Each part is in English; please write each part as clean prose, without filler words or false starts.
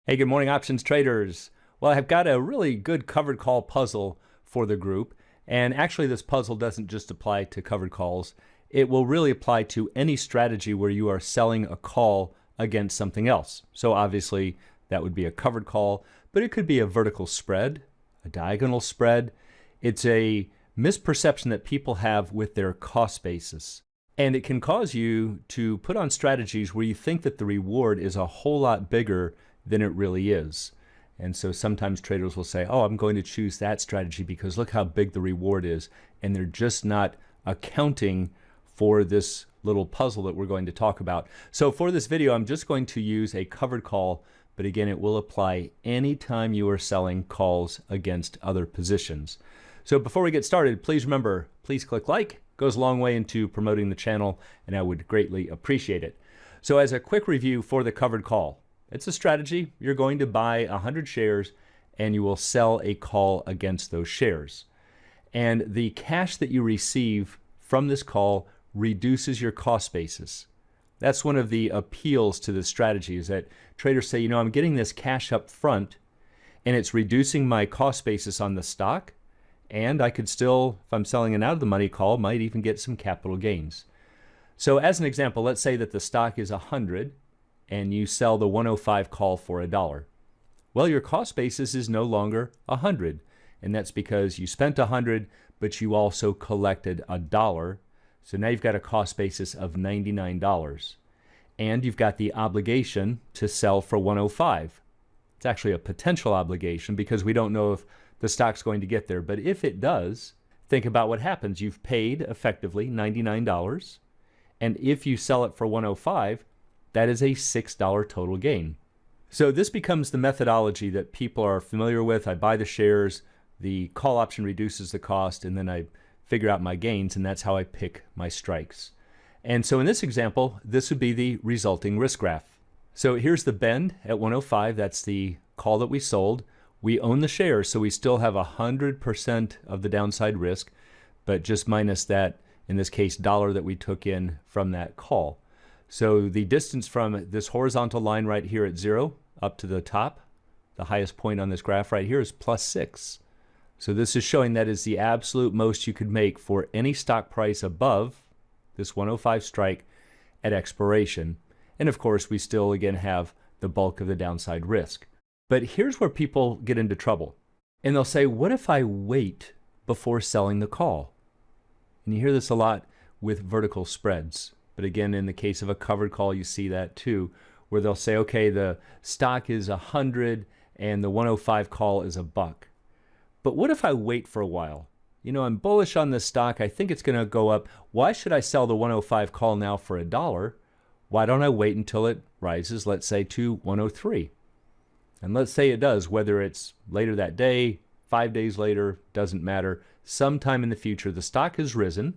Hey, good morning, options traders. Well, I've got a really good covered call puzzle for the group. And actually, this puzzle doesn't just apply to covered calls. It will really apply to any strategy where you are selling a call against something else. So obviously, that would be a covered call, but it could be a vertical spread, a diagonal spread. It's a misperception that people have with their cost basis. And it can cause you to put on strategies where you think that the reward is a whole lot bigger than it really is. And so sometimes traders will say, oh, I'm going to choose that strategy because look how big the reward is. And they're just not accounting for this little puzzle that we're going to talk about. So for this video, I'm just going to use a covered call, but again, it will apply anytime you are selling calls against other positions. So before we get started, please remember, please click like. It goes a long way into promoting the channel, and I would greatly appreciate it. So as a quick review for the covered call, it's a strategy. You're going to buy 100 shares and you will sell a call against those shares. And the cash that you receive from this call reduces your cost basis. That's one of the appeals to this strategy, is that traders say, you know, I'm getting this cash up front and it's reducing my cost basis on the stock. And I could still, if I'm selling an out of the money call, might even get some capital gains. So as an example, let's say that the stock is 100 and you sell the 105 call for $1. Well, your cost basis is no longer 100, and that's because you spent 100, but you also collected $1. So now you've got a cost basis of $99, and you've got the obligation to sell for 105. It's actually a potential obligation because we don't know if the stock's going to get there, but if it does, think about what happens. You've paid effectively $99, and if you sell it for 105, that is a $6 total gain. So this becomes the methodology that people are familiar with. I buy the shares, the call option reduces the cost, and then I figure out my gains, and that's how I pick my strikes. And so in this example, this would be the resulting risk graph. So here's the bend at 105. That's the call that we sold. We own the shares, so we still have 100% of the downside risk, but just minus that, in this case, dollar that we took in from that call. So the distance from this horizontal line right here at 0 up to the top, the highest point on this graph right here, is +6. So this is showing that is the absolute most you could make for any stock price above this 105 strike at expiration. And of course, we still again have the bulk of the downside risk. But here's where people get into trouble. And they'll say, what if I wait before selling the call? And you hear this a lot with vertical spreads. But again, in the case of a covered call, you see that too, where they'll say, okay, the stock is 100 and the 105 call is $1. But what if I wait for a while? You know, I'm bullish on this stock. I think it's going to go up. Why should I sell the 105 call now for $1? Why don't I wait until it rises, let's say, to 103? And let's say it does, whether it's later that day, 5 days later, doesn't matter. Sometime in the future, the stock has risen.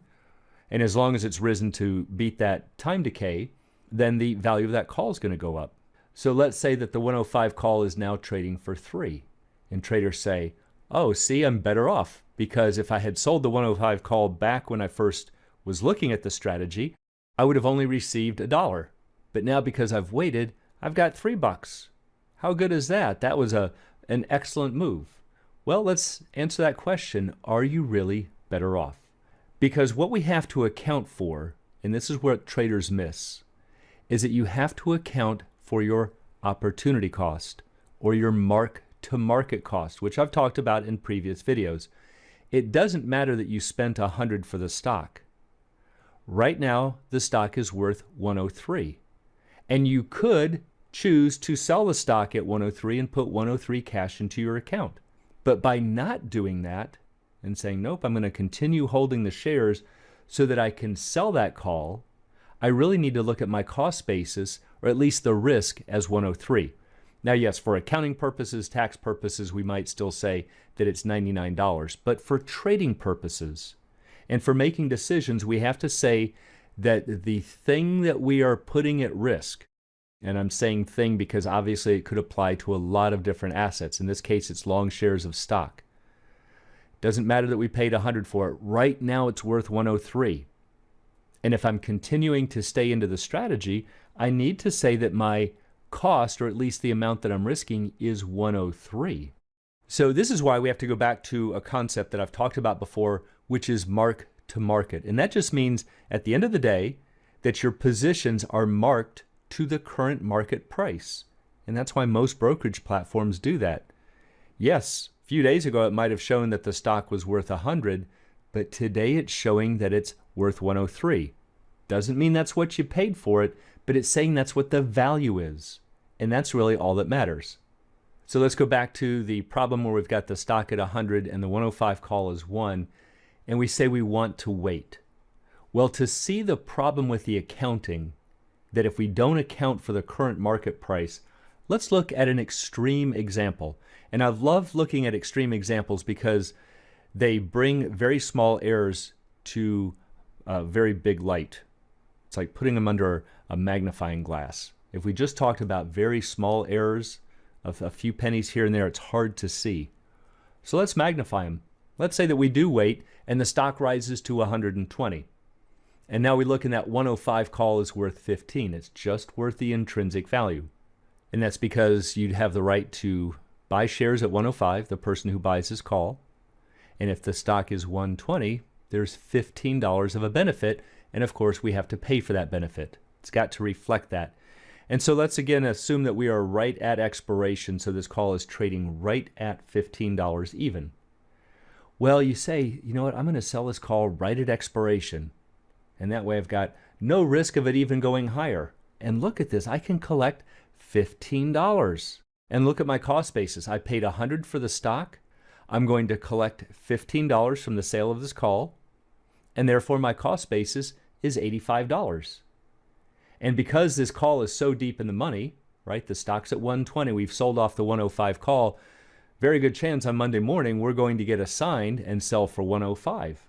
And as long as it's risen to beat that time decay, then the value of that call is going to go up. So let's say that the 105 call is now trading for 3. And traders say, oh, see, I'm better off. Because if I had sold the 105 call back when I first was looking at the strategy, I would have only received $1. But now because I've waited, I've got $3. How good is that? That was an excellent move. Well, let's answer that question. Are you really better off? Because what we have to account for, and this is where traders miss, is that you have to account for your opportunity cost or your mark-to-market cost, which I've talked about in previous videos. It doesn't matter that you spent 100 for the stock. Right now, the stock is worth 103. And you could choose to sell the stock at 103 and put 103 cash into your account. But by not doing that, and saying, nope, I'm going to continue holding the shares so that I can sell that call, I really need to look at my cost basis, or at least the risk, as 103. Now, yes, for accounting purposes, tax purposes, we might still say that it's $99. But for trading purposes and for making decisions, we have to say that the thing that we are putting at risk, and I'm saying thing because obviously it could apply to a lot of different assets. In this case, it's long shares of stock. Doesn't matter that we paid 100 for it. Right now, it's worth 103. And if I'm continuing to stay into the strategy, I need to say that my cost, or at least the amount that I'm risking, is 103. So this is why we have to go back to a concept that I've talked about before, which is mark to market. And that just means at the end of the day that your positions are marked to the current market price. And that's why most brokerage platforms do that. Yes, a few days ago it might have shown that the stock was worth 100, but today it's showing that it's worth 103. Doesn't mean that's what you paid for it, but it's saying that's what the value is. And that's really all that matters. So let's go back to the problem where we've got the stock at 100 and the 105 call is 1, and we say we want to wait. Well, to see the problem with the accounting, that if we don't account for the current market price, let's look at an extreme example. And I love looking at extreme examples because they bring very small errors to a very big light. It's like putting them under a magnifying glass. If we just talked about very small errors of a few pennies here and there, it's hard to see. So let's magnify them. Let's say that we do wait and the stock rises to 120. And now we look and that 105 call is worth 15. It's just worth the intrinsic value. And that's because you'd have the right to buy shares at 105, the person who buys his call. And if the stock is 120, there's $15 of a benefit. And of course, we have to pay for that benefit. It's got to reflect that. And so let's again assume that we are right at expiration. So this call is trading right at $15 even. Well, you say, you know what, I'm going to sell this call right at expiration. And that way I've got no risk of it even going higher. And look at this, I can collect $15. And look at my cost basis. I paid $100 for the stock. I'm going to collect $15 from the sale of this call. And therefore my cost basis is $85. And because this call is so deep in the money, right, the stock's at 120, we've sold off the 105 call, very good chance on Monday morning we're going to get assigned and sell for 105.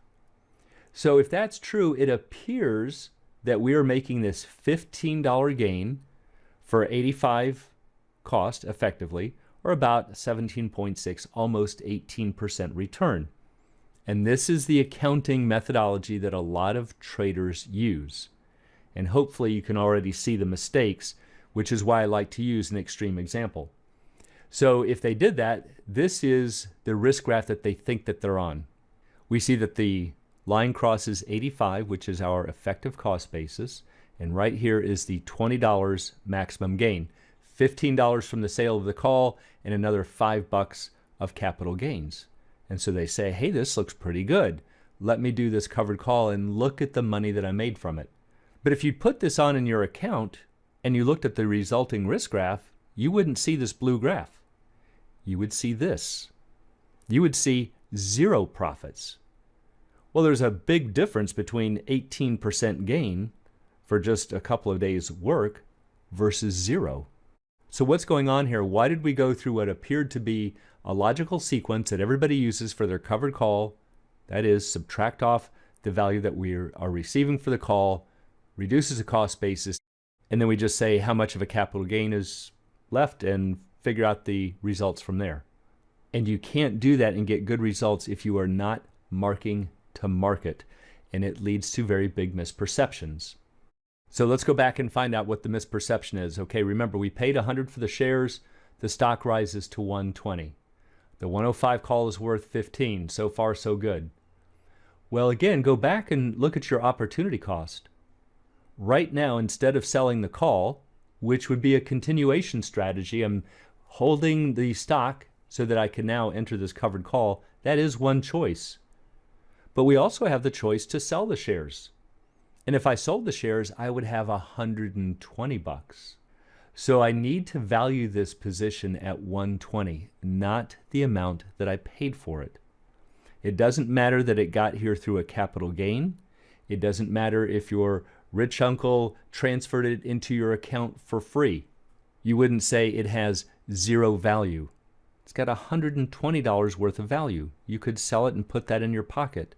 So if that's true, it appears that we are making this $15 gain for 85 cost effectively, or about 17.6, almost 18% return. And this is the accounting methodology that a lot of traders use. And hopefully you can already see the mistakes, which is why I like to use an extreme example. So if they did that, this is the risk graph that they think that they're on. We see that the line crosses 85, which is our effective cost basis. And right here is the $20 maximum gain. $15 from the sale of the call and another $5 of capital gains. And so they say, hey, this looks pretty good. Let me do this covered call and look at the money that I made from it. But if you put this on in your account and you looked at the resulting risk graph, you wouldn't see this blue graph. You would see this. You would see 0 profits. Well, there's a big difference between 18% gain for just a couple of days' work versus 0. So what's going on here? Why did we go through what appeared to be a logical sequence that everybody uses for their covered call? That is, subtract off the value that we are receiving for the call, reduces the cost basis, and then we just say how much of a capital gain is left and figure out the results from there. And you can't do that and get good results if you are not marking to market, and it leads to very big misperceptions. So let's go back and find out what the misperception is. Okay, remember we paid 100 for the shares, the stock rises to 120. The 105 call is worth 15. So far, so good. Well, again, go back and look at your opportunity cost. Right now, instead of selling the call, which would be a continuation strategy, I'm holding the stock so that I can now enter this covered call. That is one choice. But we also have the choice to sell the shares. And if I sold the shares, I would have $120. So I need to value this position at 120, not the amount that I paid for it. It doesn't matter that it got here through a capital gain. It doesn't matter if your rich uncle transferred it into your account for free. You wouldn't say it has 0 value. It's got $120 worth of value. You could sell it and put that in your pocket.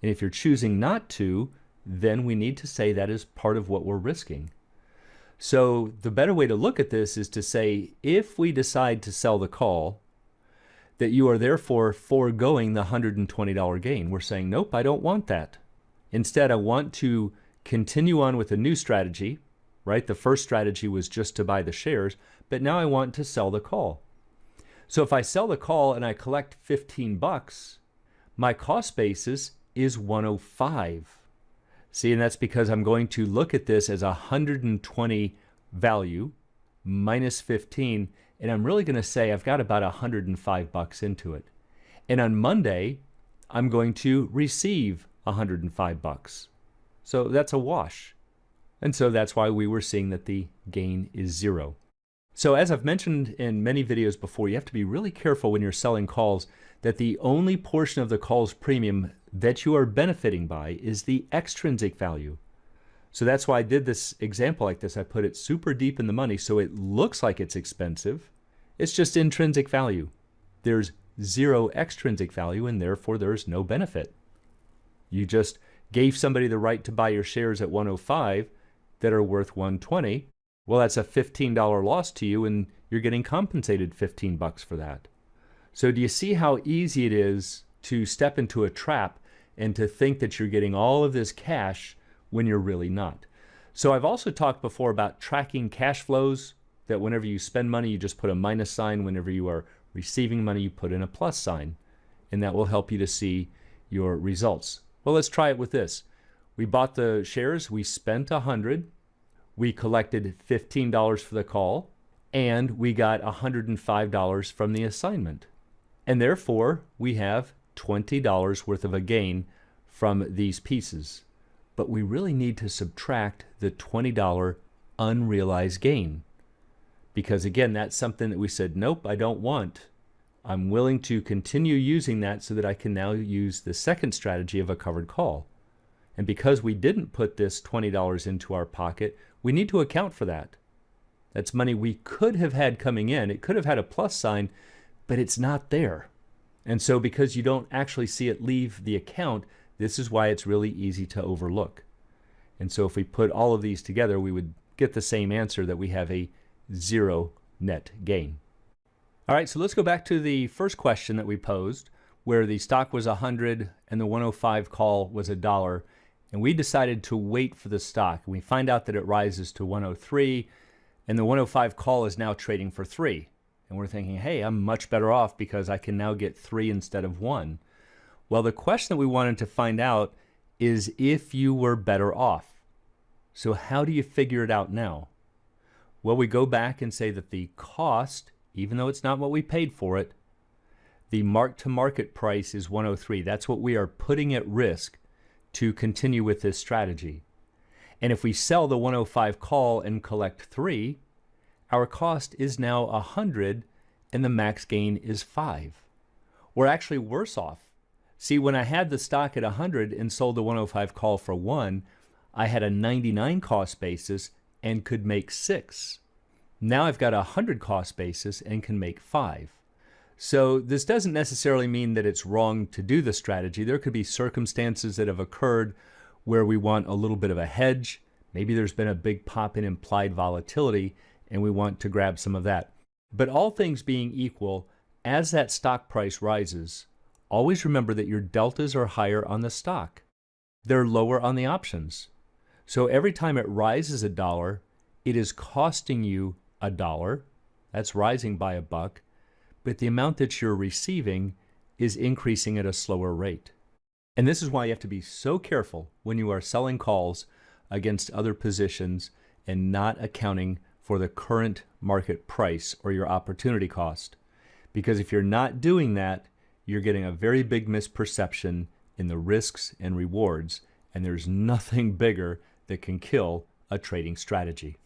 And if you're choosing not to, then we need to say that is part of what we're risking. So the better way to look at this is to say, if we decide to sell the call, that you are therefore foregoing the $120 gain. We're saying, nope, I don't want that. Instead, I want to continue on with a new strategy, right? The first strategy was just to buy the shares, but now I want to sell the call. So if I sell the call and I collect 15 bucks, my cost basis is 105. See, and that's because I'm going to look at this as a 120 value minus 15, and I'm really going to say I've got about 105 bucks into it. And on Monday, I'm going to receive 105 bucks. So that's a wash. And so that's why we were seeing that the gain is 0. So as I've mentioned in many videos before, you have to be really careful when you're selling calls that the only portion of the call's premium that you are benefiting by is the extrinsic value. So that's why I did this example like this. I put it super deep in the money so it looks like it's expensive. It's just intrinsic value. There's 0 extrinsic value and therefore there's no benefit. You just gave somebody the right to buy your shares at 105 that are worth 120. Well, that's a $15 loss to you and you're getting compensated 15 bucks for that. So do you see how easy it is to step into a trap and to think that you're getting all of this cash when you're really not? So I've also talked before about tracking cash flows, that whenever you spend money, you just put a minus sign. Whenever you are receiving money, you put in a plus sign, and that will help you to see your results. Well, let's try it with this. We bought the shares, we spent 100, we collected $15 for the call, and we got $105 from the assignment. And therefore, we have $20 worth of a gain from these pieces. But we really need to subtract the $20 unrealized gain. Because again, that's something that we said, nope, I don't want. I'm willing to continue using that so that I can now use the second strategy of a covered call. And because we didn't put this $20 into our pocket, we need to account for that. That's money we could have had coming in. It could have had a plus sign, but it's not there. And so because you don't actually see it leave the account, this is why it's really easy to overlook. And so if we put all of these together, we would get the same answer, that we have a 0 net gain. All right, so let's go back to the first question that we posed, where the stock was 100 and the 105 call was $1. And we decided to wait for the stock. We find out that it rises to 103, and the 105 call is now trading for 3. And we're thinking, hey, I'm much better off because I can now get 3 instead of 1. Well, the question that we wanted to find out is if you were better off. So how do you figure it out now? Well, we go back and say that the cost, even though it's not what we paid for it, the mark-to-market price is 103. That's what we are putting at risk to continue with this strategy. And if we sell the 105 call and collect 3, our cost is now 100 and the max gain is 5. We're actually worse off. See, when I had the stock at 100 and sold the 105 call for 1, I had a 99 cost basis and could make 6. Now I've got a 100 cost basis and can make 5. So this doesn't necessarily mean that it's wrong to do the strategy. There could be circumstances that have occurred where we want a little bit of a hedge. Maybe there's been a big pop in implied volatility and we want to grab some of that. But all things being equal, as that stock price rises, always remember that your deltas are higher on the stock. They're lower on the options. So every time it rises $1, it is costing you $1. That's rising by $1. But the amount that you're receiving is increasing at a slower rate. And this is why you have to be so careful when you are selling calls against other positions and not accounting for the current market price or your opportunity cost. Because if you're not doing that, you're getting a very big misperception in the risks and rewards, and there's nothing bigger that can kill a trading strategy.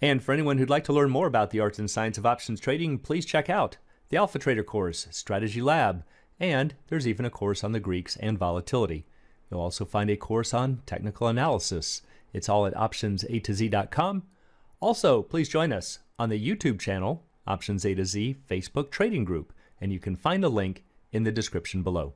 And for anyone who'd like to learn more about the arts and science of options trading, please check out the Alpha Trader course, Strategy Lab, and there's even a course on the Greeks and volatility. You'll also find a course on technical analysis. It's all at optionsatoz.com. Also, please join us on the YouTube channel, Options A to Z Facebook Trading Group, and you can find a link in the description below.